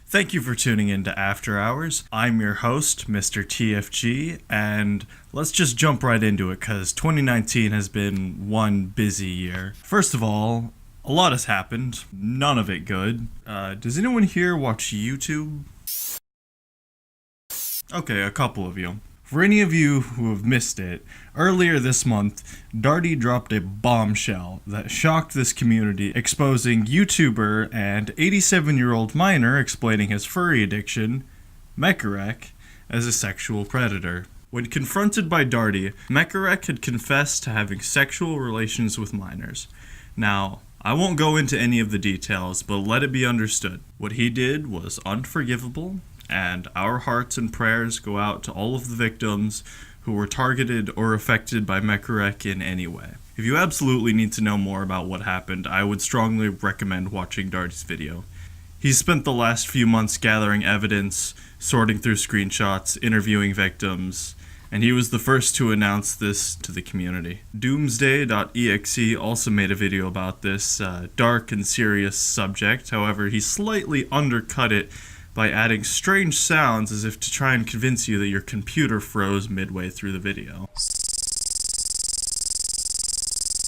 Thank you for tuning in to After Hours. I'm your host, Mr. TFG, and let's just jump right into it because 2019 has been one busy year. First of all, a lot has happened, none of it good. Does anyone here watch YouTube? Okay, a couple of you. For any of you who have missed it, earlier this month, Darty dropped a bombshell that shocked this community, exposing YouTuber and 87-year-old minor explaining his furry addiction, Mekarek, as a sexual predator. When confronted by Darty, Mekarek had confessed to having sexual relations with minors. Now, I won't go into any of the details, but let it be understood. What he did was unforgivable, and our hearts and prayers go out to all of the victims who were targeted or affected by Mekarek in any way. If you absolutely need to know more about what happened, I would strongly recommend watching Darty's video. He's spent the last few months gathering evidence, sorting through screenshots, interviewing victims, and he was the first to announce this to the community. Doomsday.exe also made a video about this dark and serious subject. However, he slightly undercut it by adding strange sounds as if to try and convince you that your computer froze midway through the video.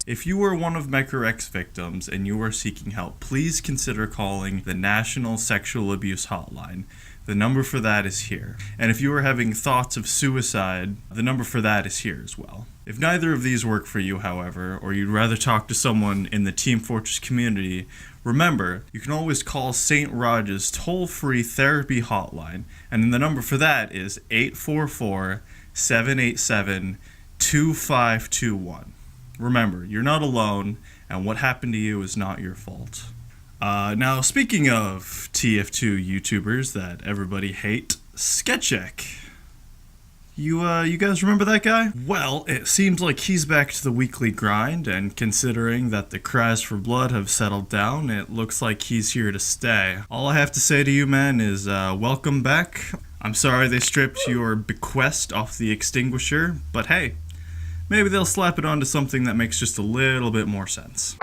If you were one of Mekarek's victims and you are seeking help, please consider calling the National Sexual Abuse Hotline. The number for that is here. And if you are having thoughts of suicide, the number for that is here as well. If neither of these work for you, however, or you'd rather talk to someone in the Team Fortress community, remember, you can always call St. Raj's toll-free therapy hotline, and the number for that is 844-787-2521. Remember, you're not alone, and what happened to you is not your fault. Now, speaking of TF2 YouTubers that everybody hate, Sketchek. You guys remember that guy? Well, it seems like he's back to the weekly grind, and considering that the cries for blood have settled down, it looks like he's here to stay. All I have to say to you, man, is welcome back. I'm sorry they stripped your bequest off the extinguisher, but hey, maybe they'll slap it onto something that makes just a little bit more sense.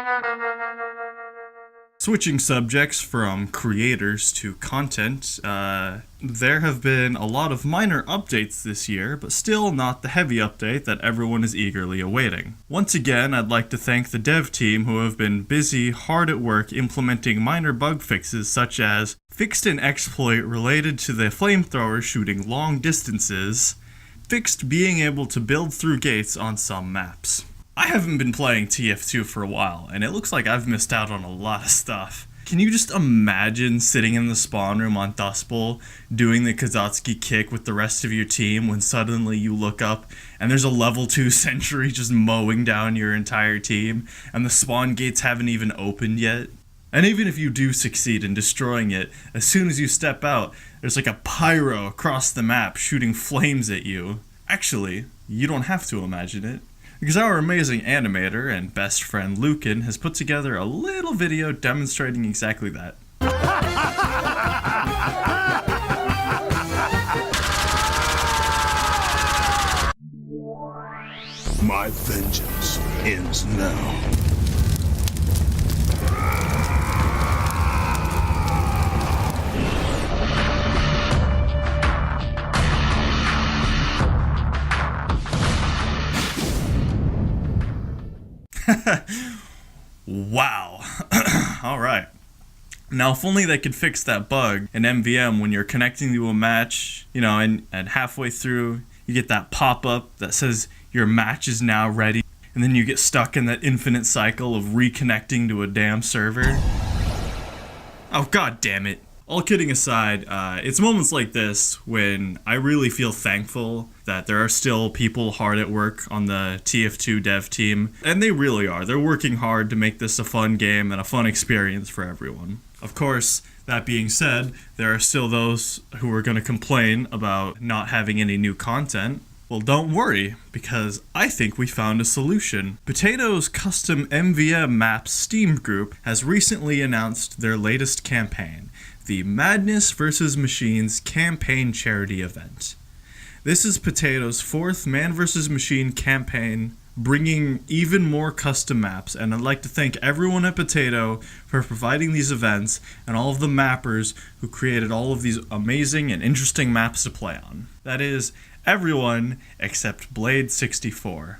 Switching subjects from creators to content, there have been a lot of minor updates this year, but still not the heavy update that everyone is eagerly awaiting. Once again, I'd like to thank the dev team who have been busy, hard at work implementing minor bug fixes such as fixed an exploit related to the flamethrower shooting long distances, fixed being able to build through gates on some maps. I haven't been playing TF2 for a while, and it looks like I've missed out on a lot of stuff. Can you just imagine sitting in the spawn room on Dust Bowl, doing the Kazatsky kick with the rest of your team when suddenly you look up and there's a level 2 sentry just mowing down your entire team, and the spawn gates haven't even opened yet? And even if you do succeed in destroying it, as soon as you step out, there's like a pyro across the map shooting flames at you. Actually, you don't have to imagine it, because our amazing animator and best friend Lucan has put together a little video demonstrating exactly that. My vengeance ends now. Wow. Alright. Now, if only they could fix that bug in MVM when you're connecting to a match, and halfway through, you get that pop-up that says your match is now ready, and then you get stuck in that infinite cycle of reconnecting to a damn server. Oh, god damn it. All kidding aside, it's moments like this when I really feel thankful that there are still people hard at work on the TF2 dev team, and they really are. They're working hard to make this a fun game and a fun experience for everyone. Of course, that being said, there are still those who are going to complain about not having any new content. Well, don't worry, because I think we found a solution. Potato's custom MVM Maps Steam group has recently announced their latest campaign, the Madness vs. Machines campaign charity event. This is Potato's 4th Man vs. Machine campaign bringing even more custom maps, and I'd like to thank everyone at Potato for providing these events and all of the mappers who created all of these amazing and interesting maps to play on. That is, everyone except Blade64.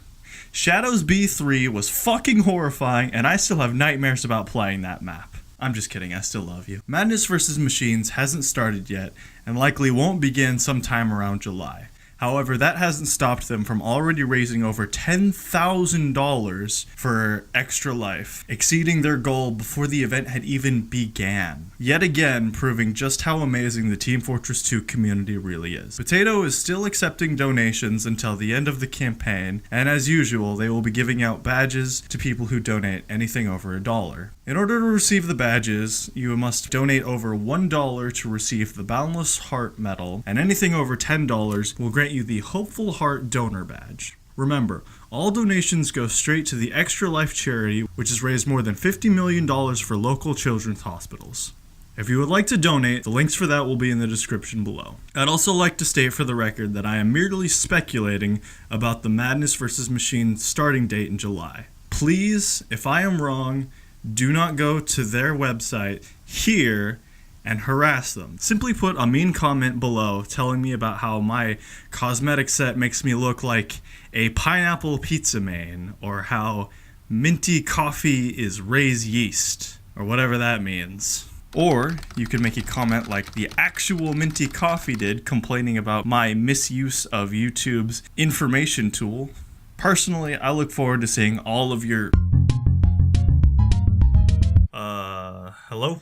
Shadows B3 was fucking horrifying, and I still have nightmares about playing that map. I'm just kidding, I still love you. Madness vs. Machines hasn't started yet, and likely won't begin sometime around July. However, that hasn't stopped them from already raising over $10,000 for Extra Life, exceeding their goal before the event had even began. Yet again, proving just how amazing the Team Fortress 2 community really is. Potato is still accepting donations until the end of the campaign, and as usual, they will be giving out badges to people who donate anything over $1. In order to receive the badges, you must donate over $1 to receive the Boundless Heart Medal, and anything over $10 will grant you the Hopeful Heart Donor Badge. Remember, all donations go straight to the Extra Life charity, which has raised more than $50 million for local children's hospitals. If you would like to donate, the links for that will be in the description below. I'd also like to state for the record that I am merely speculating about the Madness vs. Machines starting date in July. Please, if I am wrong, do not go to their website here and harass them. Simply put a mean comment below telling me about how my cosmetic set makes me look like a pineapple pizza man, or how minty coffee is raised yeast, or whatever that means. Or you could make a comment like the actual Minty Coffee did, complaining about my misuse of YouTube's information tool. Personally, I look forward to seeing all of your... hello?